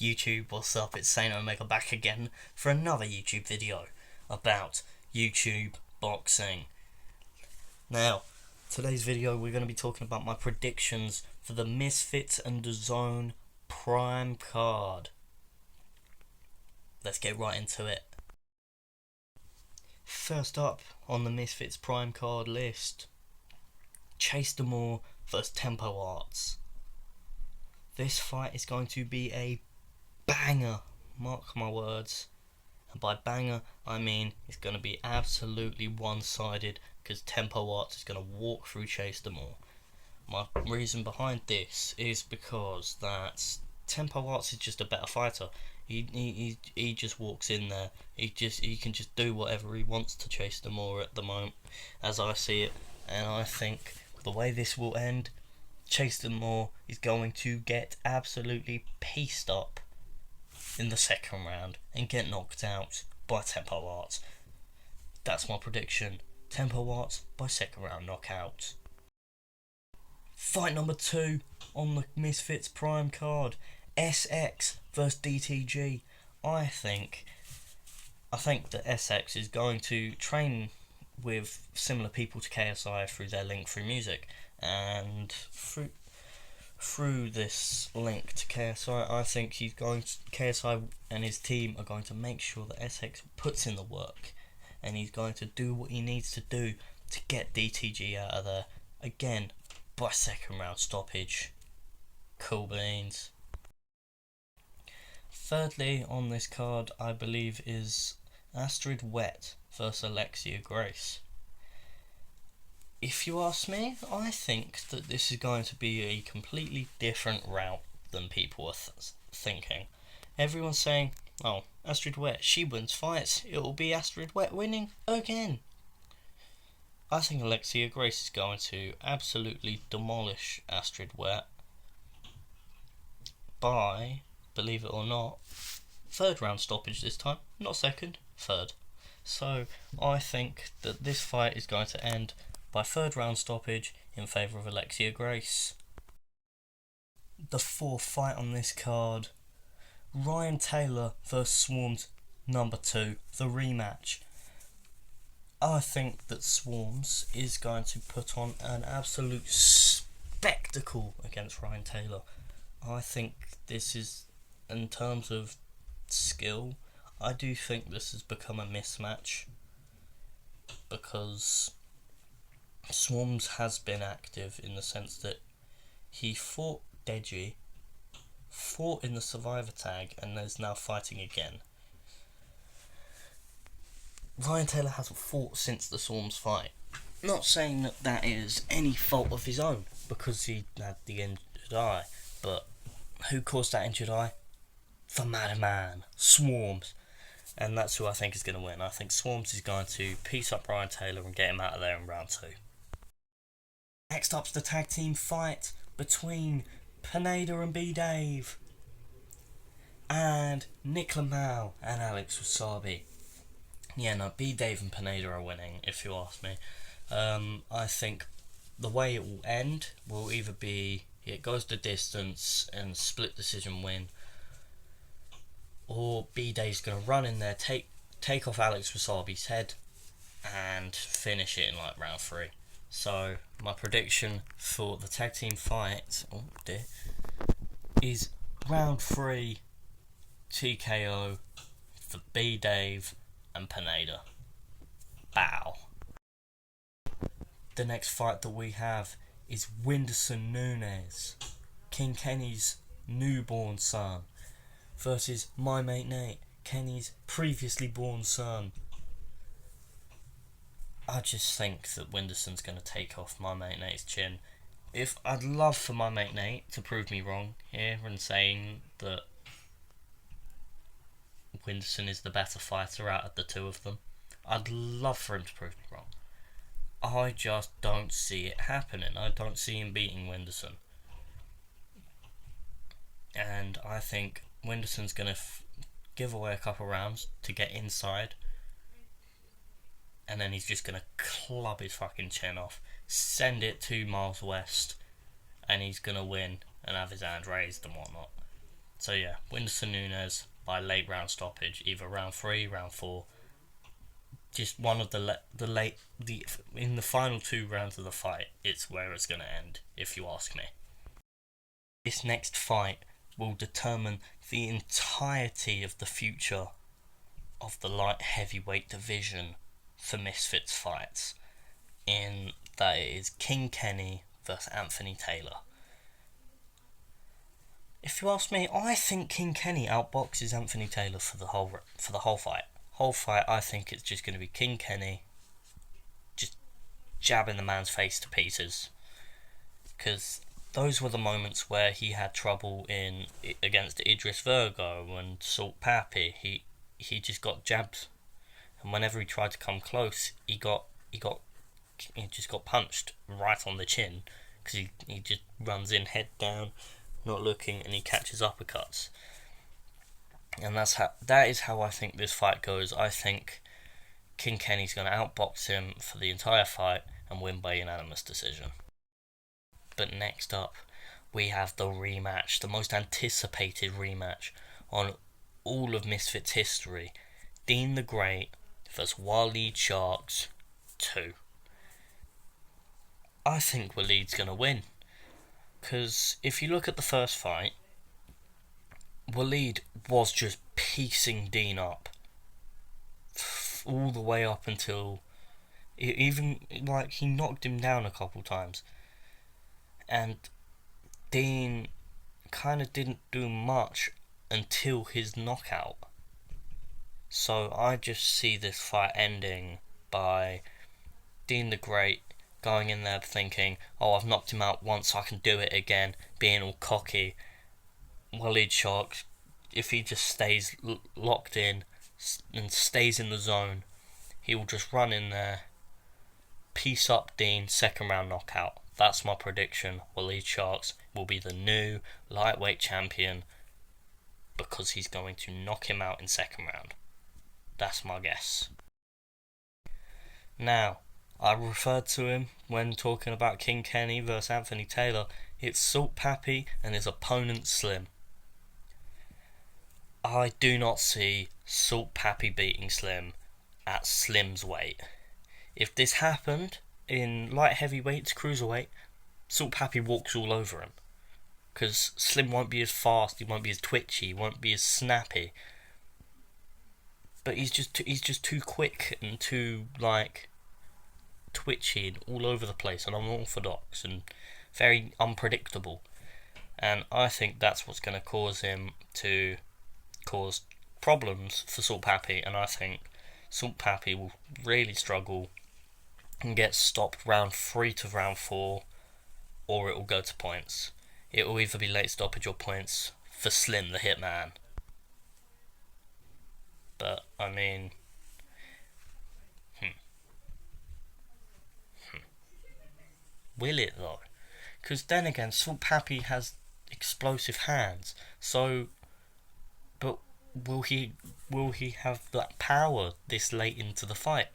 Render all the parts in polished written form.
YouTube, what's up? It's Saint Omega back again for another YouTube video about YouTube boxing. Now, today's video we're going to be talking about my predictions for the Misfits and DAZN Prime card. Let's get right into it. First up on the Misfits Prime card list, Chase Demore vs Tempo Arts. This fight is going to be a banger, mark my words. And by banger, I mean it's going to be absolutely one-sided because Tempo Arts is going to walk through Chase Demore. My reason behind this is because that Tempo Arts is just a better fighter. He just walks in there. He can just do whatever he wants to Chase Demore at the moment, as I see it. And I think the way this will end, Chase Demore is going to get absolutely pieced up in the second round and get knocked out by Tempo Arts. That's my prediction. Tempo Arts by second round knockout. Fight number 2 on the Misfits Prime card, SX vs DTG. I think that SX is going to train with similar people to KSI through their link through music, and through this link to KSI, I think KSI and his team are going to make sure that SX puts in the work, and he's going to do what he needs to do to get DTG out of there again by second round stoppage. Cool beans. Thirdly on this card, I believe, is Astrid Wet vs Alexia Grace. If you ask me, I think that this is going to be a completely different route than people are thinking. Everyone's saying, oh, Astrid Wet, she wins fights, it will be Astrid Wet winning again. I think Alexia Grace is going to absolutely demolish Astrid Wet by, believe it or not, third round stoppage this time, not second, third. So I think that this fight is going to end by third round stoppage in favour of Alexia Grace. The fourth fight on this card, Ryan Taylor vs Swarms number 2, the rematch. I think that Swarms is going to put on an absolute spectacle against Ryan Taylor. I think this is, in terms of skill, I do think this has become a mismatch, because Swarms has been active in the sense that he fought Deji, fought in the Survivor tag, and is now fighting again. Ryan Taylor hasn't fought since the Swarms fight. Not saying that that is any fault of his own, because he had the injured eye, but who caused that injured eye? The madman, Swarms. And that's who I think is going to win. I think Swarms is going to piece up Ryan Taylor and get him out of there in round 2. Next up's the tag team fight between Pineda and B-Dave, and Nick Lamau and Alex Wasabi. Yeah, no, B-Dave and Pineda are winning, if you ask me. I think the way it will end will either be it goes the distance and split decision win, or B-Dave's going to run in there, take off Alex Wasabi's head and finish it in like round 3. So my prediction for the tag team fight is round 3 TKO for B-Dave and Pineda. Bow. The next fight that we have is Whindersson Nunes, King Kenny's newborn son, versus my mate Nate, Kenny's previously born son. I just think that Whindersson's going to take off my mate Nate's chin. I'd love for my mate Nate to prove me wrong here and saying that Whindersson is the better fighter out of the two of them. I'd love for him to prove me wrong. I just don't see it happening. I don't see him beating Whindersson. And I think Whindersson's going to give away a couple rounds to get inside, and then he's just going to club his fucking chin off, send it 2 miles west, and he's going to win and have his hand raised and whatnot. So yeah, Whindersson Nunes by late round stoppage, either round 3, round 4. Just one of the in the final 2 rounds of the fight, it's where it's going to end, if you ask me. This next fight will determine the entirety of the future of the light heavyweight division for Misfits fights. In that it is King Kenny versus Anthony Taylor. If you ask me, I think King Kenny outboxes Anthony Taylor for the whole fight. Whole fight, I think it's just going to be King Kenny just jabbing the man's face to pieces, because those were the moments where he had trouble in against Idris Virgo and Salt Pappy. He just got jabbed, and whenever he tried to come close, he just got punched right on the chin, because he just runs in head down, not looking, and he catches uppercuts. And that is how I think this fight goes. I think King Kenny's going to outbox him for the entire fight and win by unanimous decision. But next up, we have the rematch, the most anticipated rematch on all of Misfits history. Dean the Great versus Waleed Sharks 2. I think Waleed's going to win, because if you look at the first fight, Waleed was just piecing Dean up all the way up until even like he knocked him down a couple times, and Dean kind of didn't do much until his knockout. So I just see this fight ending by Dean the Great going in there thinking, oh, I've knocked him out once, I can do it again, being all cocky. Waleed Sharks, if he just stays locked in and stays in the zone, he will just run in there, piece up Dean, second round knockout. That's my prediction. Waleed Sharks will be the new lightweight champion because he's going to knock him out in second round. That's my guess. Now, I referred to him when talking about King Kenny versus Anthony Taylor. It's Salt Pappy and his opponent Slim. I do not see Salt Pappy beating Slim at Slim's weight. If this happened in light heavyweight to cruiserweight, Salt Pappy walks all over him, because Slim won't be as fast, he won't be as twitchy, he won't be as snappy. But he's just too quick and too twitchy and all over the place and unorthodox and very unpredictable. And I think that's what's going to cause him to cause problems for Salt Pappy, and I think Salt Pappy will really struggle and get stopped round 3 to round 4, or it will go to points. It will either be late stoppage or points for Slim the Hitman. But I mean, will it though? Because then again, Salt Pappy has explosive hands. So, but will he have that power this late into the fight?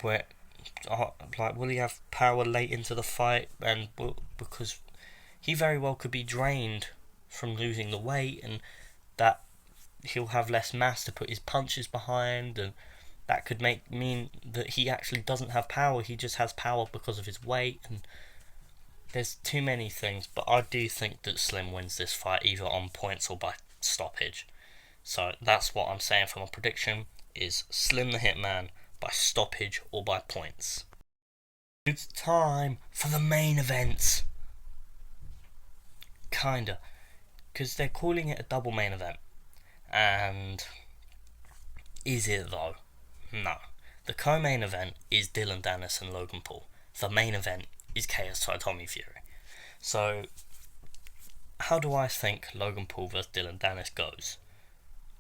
Will he have power late into the fight? And because he very well could be drained from losing the weight, and that he'll have less mass to put his punches behind, and that could mean that he actually doesn't have power. He just has power because of his weight, and there's too many things. But I do think that Slim wins this fight either on points or by stoppage. So that's what I'm saying for my prediction, is Slim the Hitman by stoppage or by points. It's time for the main event. Kinda. Because they're calling it a double main event. And is it though? No. The co-main event is Dylan Dennis and Logan Paul. The main event is KSI Tommy Fury. So, how do I think Logan Paul versus Dylan Dennis goes?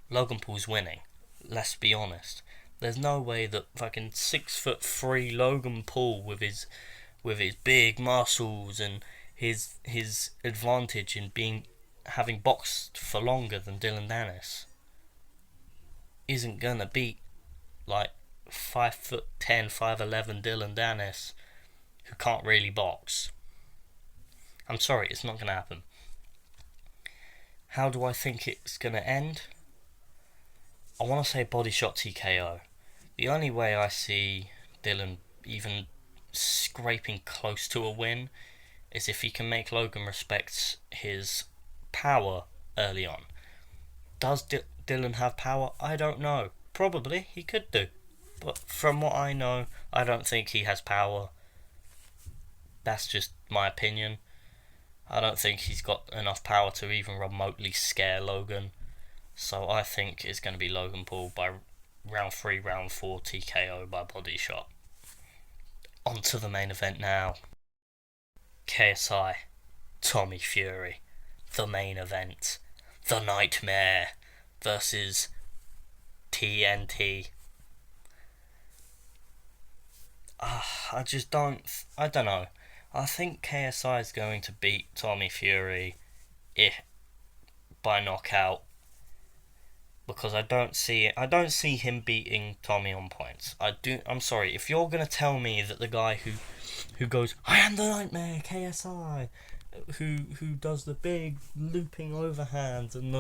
Logan Paul's winning. Let's be honest. There's no way that fucking 6'3" Logan Paul with his big muscles and his advantage in having boxed for longer than Dylan Dennis isn't gonna beat 5'10", 5'11" Dylan Dennis, who can't really box. I'm sorry, it's not gonna happen. How do I think it's going to end? I want to say body shot TKO. The only way I see Dylan even scraping close to a win is if he can make Logan respect his power early on. Does Dylan have power? I don't know. Probably he could do. But from what I know, I don't think he has power. That's just my opinion. I don't think he's got enough power to even remotely scare Logan. So I think it's going to be Logan Paul by round 3, round 4 TKO by body shot. On to the main event now. KSI, Tommy Fury. The main event. The Nightmare versus TNT. I don't know. I think KSI is going to beat Tommy Fury by knockout, because I don't see him beating Tommy on points. I'm sorry, if you're gonna tell me that the guy who goes, "I am the Nightmare," KSI, who does the big looping overhands and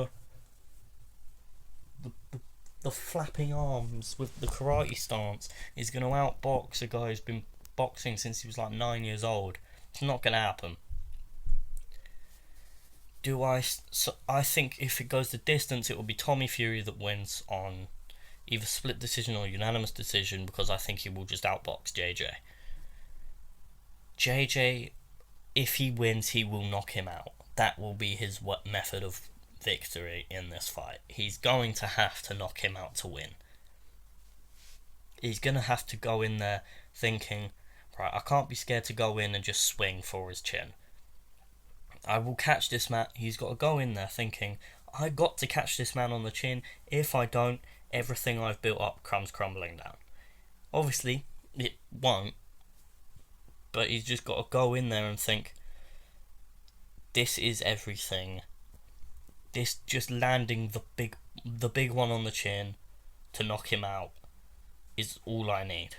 the flapping arms with the karate stance, is gonna outbox a guy who's been boxing since he was like 9 years old, it's not gonna happen. I think if it goes the distance, it will be Tommy Fury that wins on either split decision or unanimous decision, because I think he will just outbox JJ. JJ, if he wins, he will knock him out. That will be his method of victory in this fight. He's going to have to knock him out to win. He's going to have to go in there thinking, right, I can't be scared to go in and just swing for his chin. I will catch this man. He's got to go in there thinking, I got to catch this man on the chin. If I don't, everything I've built up comes crumbling down. Obviously, it won't. But he's just got to go in there and think, this is everything. This just landing the big one on the chin to knock him out is all I need.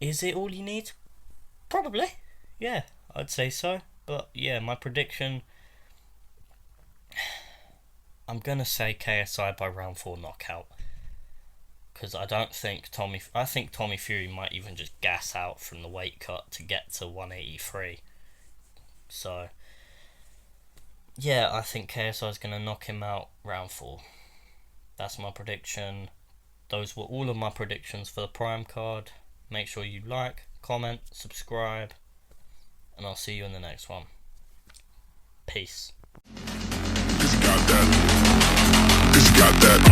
Is it all he needs? Probably. Yeah, I'd say so. But yeah, my prediction, I'm going to say KSI by round 4 knockout. Because I think Tommy Fury might even just gas out from the weight cut to get to 183. So, yeah, I think KSI is going to knock him out round 4. That's my prediction. Those were all of my predictions for the Prime card. Make sure you like, comment, subscribe, and I'll see you in the next one. Peace. 'Cause you got that.